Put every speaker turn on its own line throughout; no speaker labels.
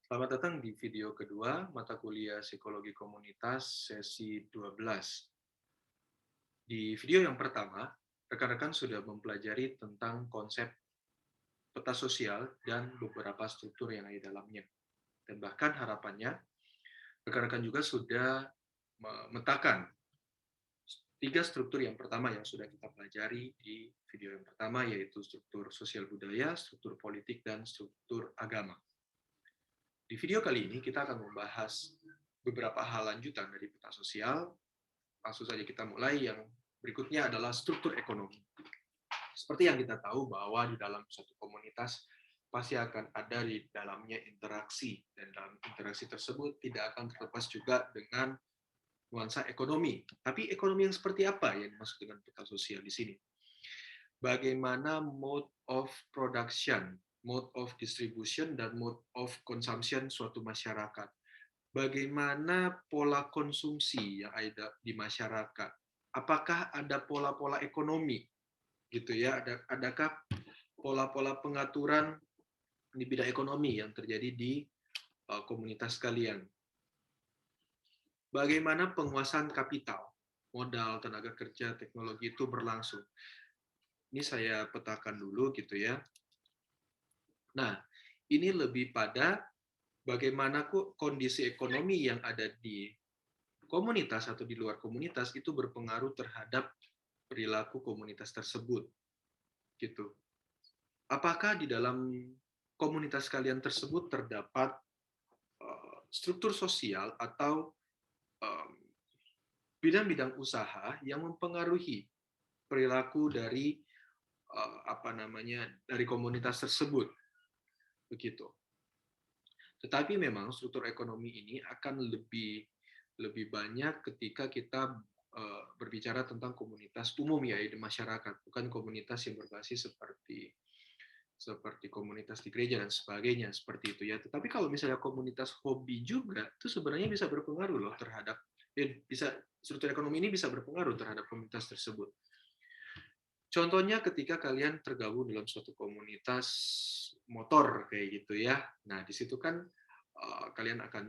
Selamat datang di video kedua mata kuliah Psikologi Komunitas sesi 12. Di video yang pertama, rekan-rekan sudah mempelajari tentang konsep peta sosial dan beberapa struktur yang ada di dalamnya. Dan bahkan harapannya, rekan-rekan juga sudah memetakan tiga struktur yang pertama yang sudah kita pelajari di video yang pertama, yaitu struktur sosial budaya, struktur politik, dan struktur agama. Di video kali ini kita akan membahas beberapa hal lanjutan dari peta sosial. Langsung saja kita mulai. Yang berikutnya adalah struktur ekonomi. Seperti yang kita tahu bahwa di dalam suatu komunitas pasti akan ada di dalamnya interaksi, dan dalam interaksi tersebut tidak akan terlepas juga dengan nuansa ekonomi. Tapi ekonomi yang seperti apa yang dimaksud dengan peta sosial di sini? Bagaimana mode of production, mode of distribution, dan mode of consumption suatu masyarakat. Bagaimana pola konsumsi yang ada di masyarakat. Apakah ada pola-pola ekonomi, gitu ya? Adakah pola-pola pengaturan di bidang ekonomi yang terjadi di komunitas kalian? Bagaimana penguasaan kapital, modal, tenaga kerja, teknologi itu berlangsung? Ini saya petakan dulu gitu ya. Nah, ini lebih pada bagaimana kondisi ekonomi yang ada di komunitas atau di luar komunitas itu berpengaruh terhadap perilaku komunitas tersebut, gitu. Apakah di dalam komunitas kalian tersebut terdapat struktur sosial atau bidang-bidang usaha yang mempengaruhi perilaku dari dari komunitas tersebut, begitu. Tetapi memang struktur ekonomi ini akan lebih banyak ketika kita berbicara tentang komunitas umum ya di masyarakat, bukan komunitas yang berbasis seperti komunitas di gereja dan sebagainya seperti itu ya. Tetapi kalau misalnya komunitas hobi juga itu sebenarnya bisa berpengaruh loh terhadap struktur ekonomi ini bisa berpengaruh terhadap komunitas tersebut. Contohnya ketika kalian tergabung dalam suatu komunitas motor kayak gitu ya. Nah, di situ kan kalian akan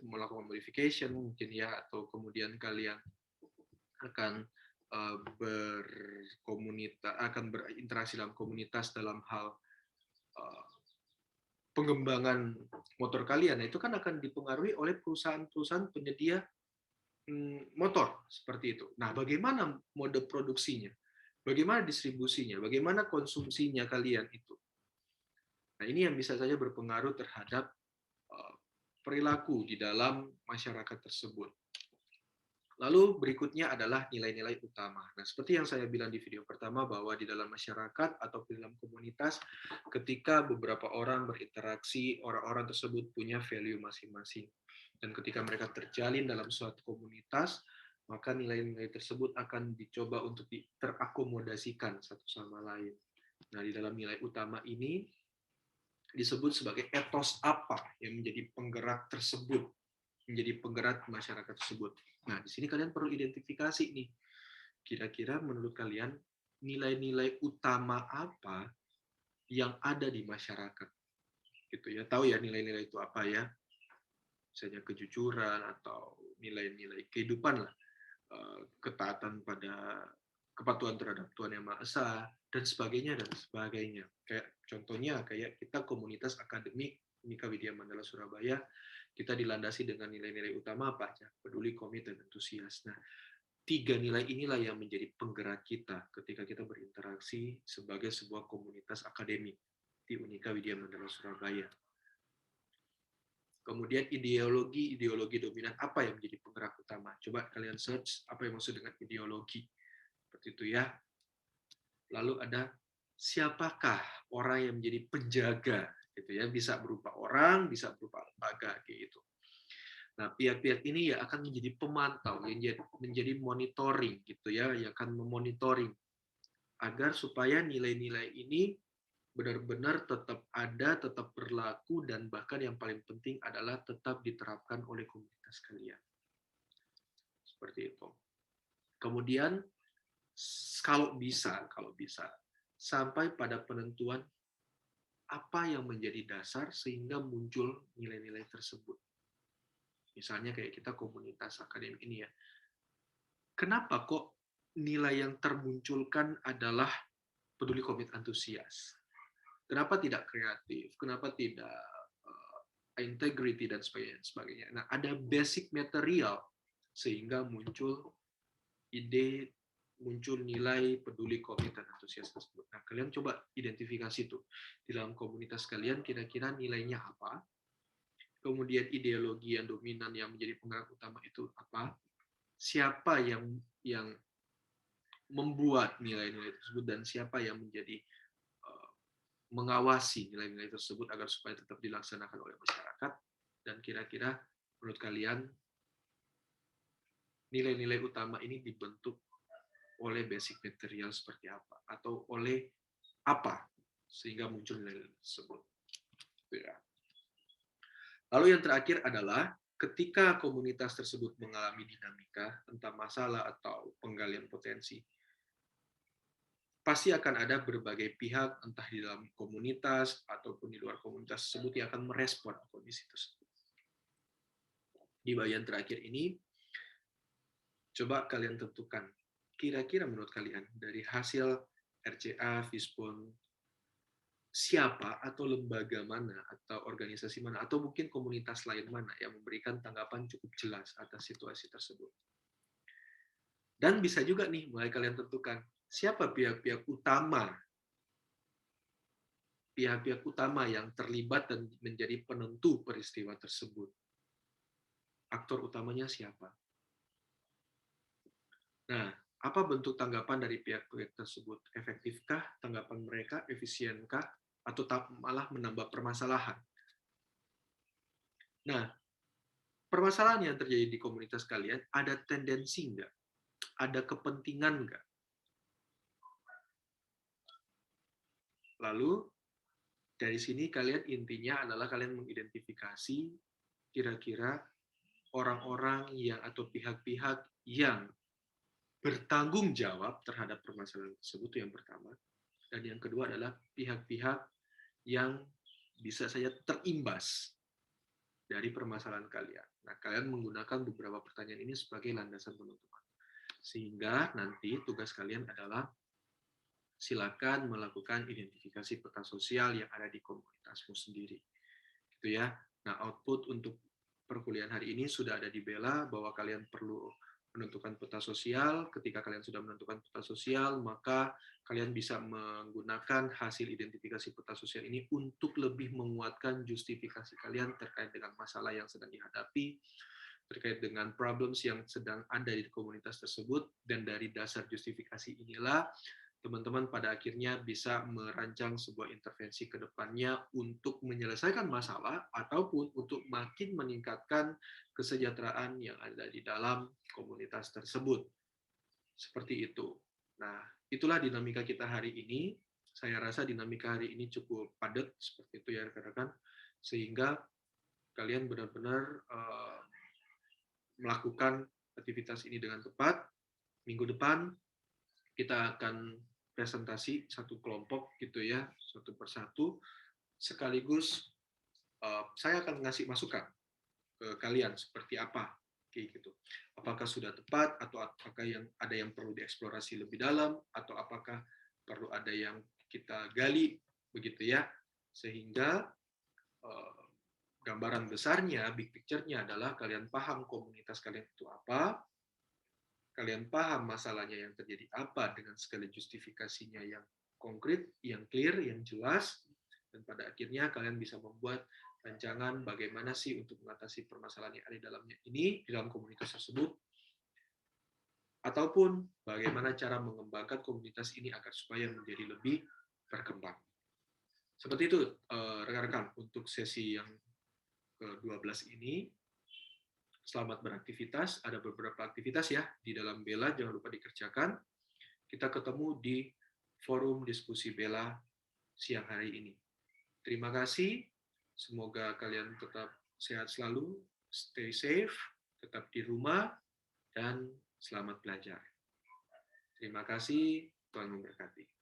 melakukan modification mungkin ya, atau kemudian kalian akan akan berinteraksi dalam komunitas dalam hal pengembangan motor kalian. Nah, itu kan akan dipengaruhi oleh perusahaan-perusahaan penyedia motor seperti itu. Nah, bagaimana mode produksinya? Bagaimana distribusinya? Bagaimana konsumsinya kalian itu? Nah, ini yang bisa saja berpengaruh terhadap perilaku di dalam masyarakat tersebut. Lalu berikutnya adalah nilai-nilai utama. Nah, seperti yang saya bilang di video pertama bahwa di dalam masyarakat atau di dalam komunitas, ketika beberapa orang berinteraksi, orang-orang tersebut punya value masing-masing. Dan ketika mereka terjalin dalam suatu komunitas, maka nilai-nilai tersebut akan dicoba untuk terakomodasikan satu sama lain. Nah, di dalam nilai utama ini disebut sebagai etos apa yang menjadi penggerak tersebut, menjadi penggerak masyarakat tersebut. Nah, di sini kalian perlu identifikasi nih. Kira-kira menurut kalian nilai-nilai utama apa yang ada di masyarakat? Gitu ya. Tahu ya nilai-nilai itu apa ya? Misalnya kejujuran atau nilai-nilai kehidupan lah. Ketaatan pada kepatuhan terhadap Tuhan Yang Maha Esa dan sebagainya dan sebagainya. Kayak contohnya kayak kita komunitas akademik Unika Widya Mandala Surabaya, kita dilandasi dengan nilai-nilai utama apa aja? Peduli, komit, dan antusias. Nah, tiga nilai inilah yang menjadi penggerak kita ketika kita berinteraksi sebagai sebuah komunitas akademik di Unika Widya Mandala Surabaya. Kemudian ideologi dominan apa yang menjadi penggerak utama? Coba kalian search apa yang maksud dengan ideologi. Seperti itu ya. Lalu ada siapakah orang yang menjadi penjaga gitu ya, bisa berupa orang, bisa berupa lembaga gitu. Nah, pihak-pihak ini ya akan menjadi pemantau, yang menjadi monitoring gitu ya, yang akan memonitoring agar supaya nilai-nilai ini benar-benar tetap ada, tetap berlaku, dan bahkan yang paling penting adalah tetap diterapkan oleh komunitas kalian. Seperti itu. Kemudian kalau bisa sampai pada penentuan apa yang menjadi dasar sehingga muncul nilai-nilai tersebut. Misalnya kayak kita komunitas akademik ini ya. Kenapa kok nilai yang termunculkan adalah peduli, komit, antusias? Kenapa tidak kreatif? Kenapa tidak integrity dan sebagainya? Nah, ada basic material sehingga muncul ide, muncul nilai peduli, komit, dan antusias tersebut. Nah, kalian coba identifikasi tuh di dalam komunitas kalian kira-kira nilainya apa, kemudian ideologi yang dominan yang menjadi penggerak utama itu apa, siapa yang membuat nilai-nilai tersebut, dan siapa yang menjadi mengawasi nilai-nilai tersebut agar supaya tetap dilaksanakan oleh masyarakat. Dan kira-kira menurut kalian nilai-nilai utama ini dibentuk oleh basic material seperti apa, atau oleh apa sehingga muncul nilai tersebut. Lalu yang terakhir adalah ketika komunitas tersebut mengalami dinamika, entah masalah atau penggalian potensi, pasti akan ada berbagai pihak, entah di dalam komunitas ataupun di luar komunitas tersebut, yang akan merespon kondisi tersebut. Di bagian terakhir ini, coba kalian tentukan, kira-kira menurut kalian, dari hasil RCA, Fishbone, siapa atau lembaga mana, atau organisasi mana, atau mungkin komunitas lain mana yang memberikan tanggapan cukup jelas atas situasi tersebut. Dan bisa juga nih, mulai kalian tentukan, siapa pihak-pihak utama yang terlibat dan menjadi penentu peristiwa tersebut. Aktor utamanya siapa? Nah, apa bentuk tanggapan dari pihak-pihak tersebut? Efektifkah tanggapan mereka? Efisienkah? Atau malah menambah permasalahan? Nah, permasalahan yang terjadi di komunitas kalian, ada tendensi nggak? Ada kepentingan nggak? Lalu, dari sini kalian intinya adalah kalian mengidentifikasi kira-kira orang-orang yang atau pihak-pihak yang bertanggung jawab terhadap permasalahan tersebut, itu yang pertama. Dan yang kedua adalah pihak-pihak yang bisa saja terimbas dari permasalahan kalian. Nah, kalian menggunakan beberapa pertanyaan ini sebagai landasan penentuan. Sehingga nanti tugas kalian adalah silakan melakukan identifikasi peta sosial yang ada di komunitasmu sendiri. Gitu ya. Nah, output untuk perkuliahan hari ini sudah ada di Bella, bahwa kalian perlu menentukan peta sosial. Ketika kalian sudah menentukan peta sosial, maka kalian bisa menggunakan hasil identifikasi peta sosial ini untuk lebih menguatkan justifikasi kalian terkait dengan masalah yang sedang dihadapi, terkait dengan problems yang sedang ada di komunitas tersebut. Dan dari dasar justifikasi inilah teman-teman pada akhirnya bisa merancang sebuah intervensi ke depannya untuk menyelesaikan masalah ataupun untuk makin meningkatkan kesejahteraan yang ada di dalam komunitas tersebut. Seperti itu. Nah, itulah dinamika kita hari ini. Saya rasa dinamika hari ini cukup padat, seperti itu ya rekan-rekan, sehingga kalian benar-benar melakukan aktivitas ini dengan tepat. Minggu depan kita akan presentasi satu kelompok gitu ya, satu persatu, sekaligus saya akan ngasih masukan ke kalian seperti apa kayak gitu. Apakah sudah tepat, atau apakah ada yang perlu dieksplorasi lebih dalam, atau apakah perlu ada yang kita gali begitu ya, sehingga gambaran besarnya, big picture-nya adalah kalian paham komunitas kalian itu apa, kalian paham masalahnya yang terjadi apa dengan segala justifikasinya yang konkret, yang clear, yang jelas, dan pada akhirnya kalian bisa membuat rancangan bagaimana sih untuk mengatasi permasalahan yang ada di dalamnya ini, di dalam komunitas tersebut, ataupun bagaimana cara mengembangkan komunitas ini agar supaya menjadi lebih berkembang. Seperti itu, rekan-rekan, untuk sesi yang ke-12 ini. Selamat beraktivitas. Ada beberapa aktivitas ya di dalam Bella, jangan lupa dikerjakan. Kita ketemu di forum diskusi Bella siang hari ini. Terima kasih. Semoga kalian tetap sehat selalu, stay safe, tetap di rumah, dan selamat belajar. Terima kasih. Tuhan memberkati.